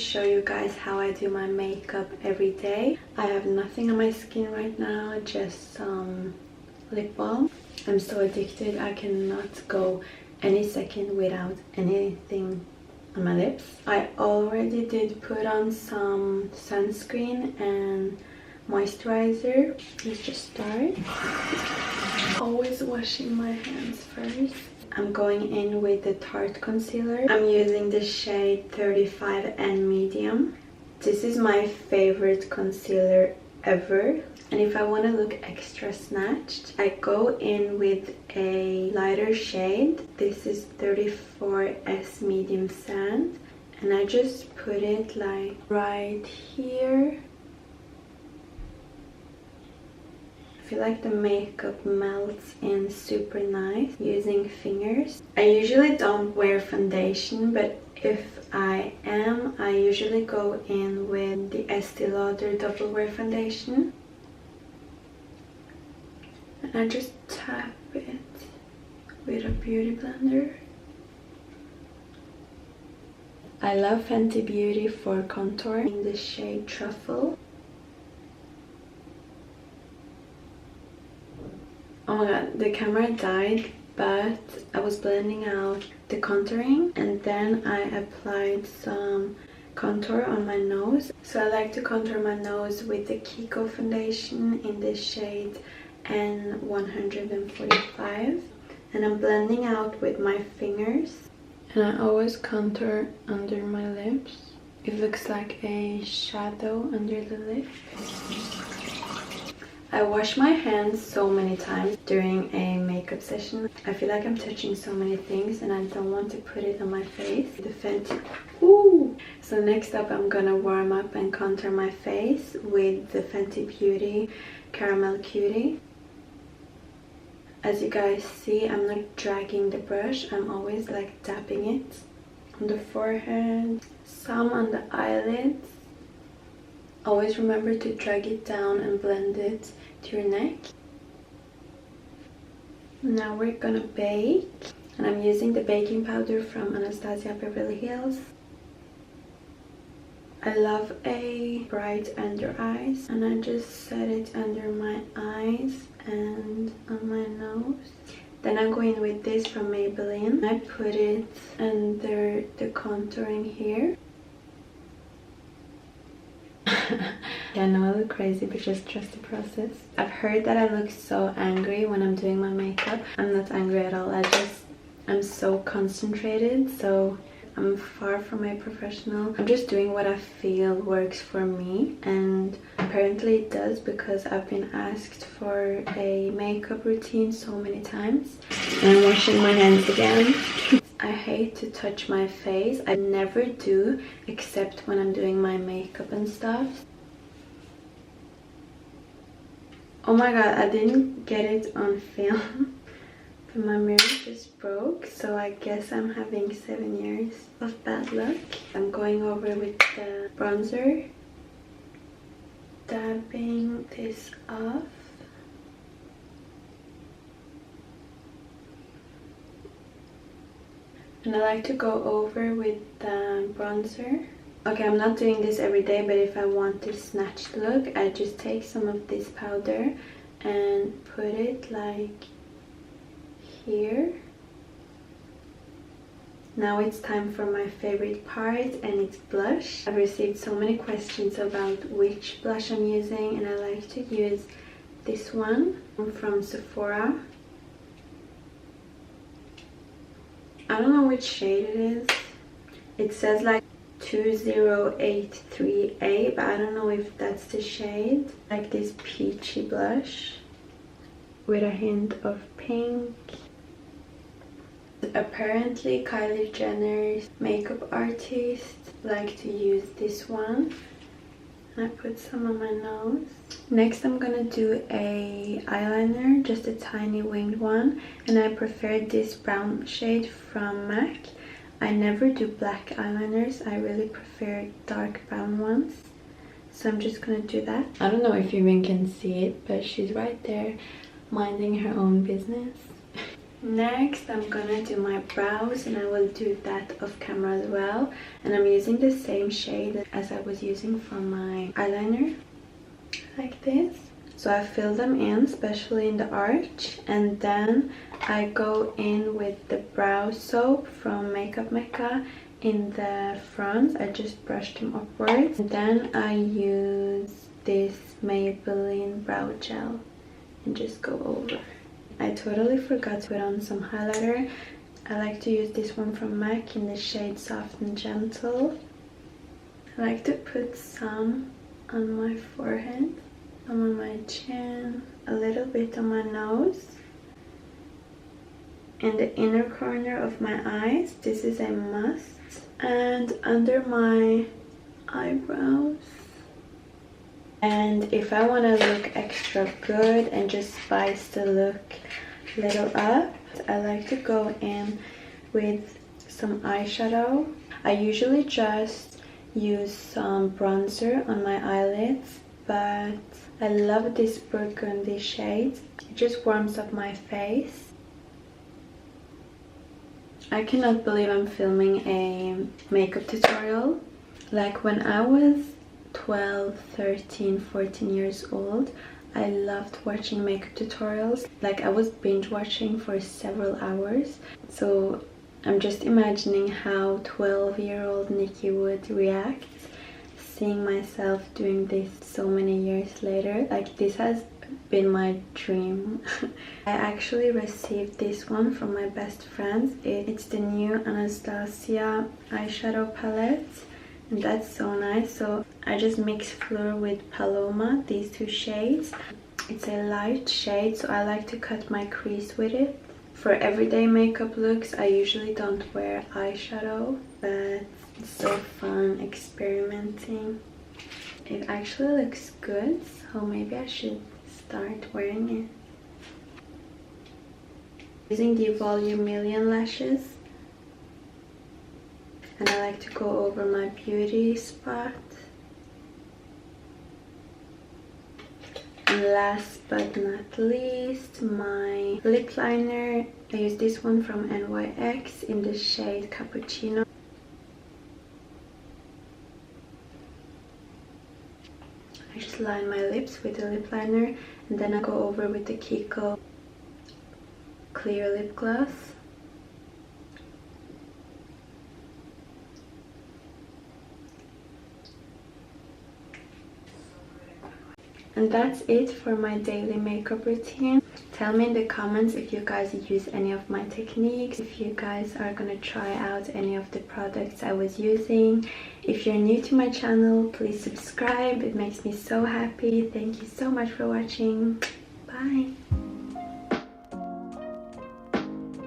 show you guys how I do my makeup every day. I have nothing on my skin right now, just some lip balm. I'm so addicted, I cannot go any second without anything on my lips. I already did put on some sunscreen and moisturizer. Let's just start. Always washing my hands first. I'm going in with the Tarte concealer. I'm using the shade 35 and medium. This is my favorite concealer ever. And if I want to look extra snatched, I go in with a lighter shade. This is 34S medium sand. And I just put it like right here. I feel like the makeup melts in super nice using fingers. I usually don't wear foundation, but if I am, I usually go in with the Estee Lauder Double Wear Foundation. And I just tap it with a beauty blender. I love Fenty Beauty for contour in the shade Truffle. Oh my god, the camera died, but I was blending out the contouring and then I applied some contour on my nose. So I like to contour my nose with the Kiko foundation in the shade N145. And I'm blending out with my fingers. And I always contour under my lips. It looks like a shadow under the lip. I wash my hands so many times during a makeup session. I feel like I'm touching so many things and I don't want to put it on my face. The Fenty. Ooh! So next up I'm gonna warm up and contour my face with the Fenty Beauty Caramel Cutie. As you guys see, I'm not dragging the brush. I'm always like tapping it on the forehead, some on the eyelids. Always remember to drag it down and blend it to your neck. Now we're gonna bake. And I'm using the baking powder from Anastasia Beverly Hills. I love a bright under eyes. And I just set it under my eyes and on my nose. Then I go in with this from Maybelline. I put it under the contouring here. Yeah, I know I look crazy, but just trust the process. I've heard that I look so angry when I'm doing my makeup. I'm not angry at all. I'm so concentrated, so I'm far from a professional. I'm just doing what I feel works for me, and apparently it does because I've been asked for a makeup routine so many times. And I'm washing my hands again. I hate to touch my face. I never do, except when I'm doing my makeup and stuff. Oh my god, I didn't get it on film. But my mirror just broke, so I guess I'm having 7 years of bad luck. I'm going over with the bronzer, dabbing this off. And I like to go over with the bronzer. Okay, I'm not doing this every day, but if I want this snatched look, I just take some of this powder and put it like here. Now it's time for my favorite part, and it's blush. I've received so many questions about which blush I'm using, and I like to use this one from Sephora. I don't know which shade it is. It says like 2083A, but I don't know if that's the shade. Like this peachy blush with a hint of pink. Apparently Kylie Jenner's makeup artist like to use this one. And I put some on my nose. Next I'm gonna do a eyeliner, just a tiny winged one, and I prefer this brown shade from MAC. I never do black eyeliners, I really prefer dark brown ones. So I'm just gonna do that. I don't know if you even can see it, but she's right there minding her own business. Next, I'm gonna do my brows, and I will do that off camera as well. And I'm using the same shade as I was using for my eyeliner, like this. So I fill them in, especially in the arch, and then I go in with the brow soap from Makeup Mekka in the front. I just brush them upwards, and then I use this Maybelline brow gel and just go over. I totally forgot to put on some highlighter. I like to use this one from MAC in the shade Soft and Gentle. I like to put some on my forehead, some on my chin, a little bit on my nose, in the inner corner of my eyes. This is a must. And under my eyebrows. And if I want to look extra good and just spice the look a little up, I like to go in with some eyeshadow. I usually just use some bronzer on my eyelids, but I love this burgundy shade. It just warms up my face. I cannot believe I'm filming a makeup tutorial. Like when I was 12, 13, 14 years old, I loved watching makeup tutorials. Like I was binge watching for several hours. So I'm just imagining how 12-year-old Nikki would react seeing myself doing this so many years later. Like this has been my dream. I actually received this one from my best friends. It's the new Anastasia eyeshadow palette. And that's so nice. So I just mixed Fleur with Paloma, these two shades. It's a light shade, so I like to cut my crease with it. For everyday makeup looks, I usually don't wear eyeshadow, but it's so fun experimenting. It actually looks good, so maybe I should start wearing it. Using the Voulume Million Lashes. And I like to go over my beauty spot. And last but not least, my lip liner. I use this one from NYX in the shade Cappuccino. I just line my lips with the lip liner, and then I go over with the Kiko clear lip gloss. And that's it for my daily makeup routine. Tell me in the comments if you guys use any of my techniques, if you guys are gonna try out any of the products I was using. If you're new to my channel, please subscribe. It makes me so happy. Thank you so much for watching. Bye.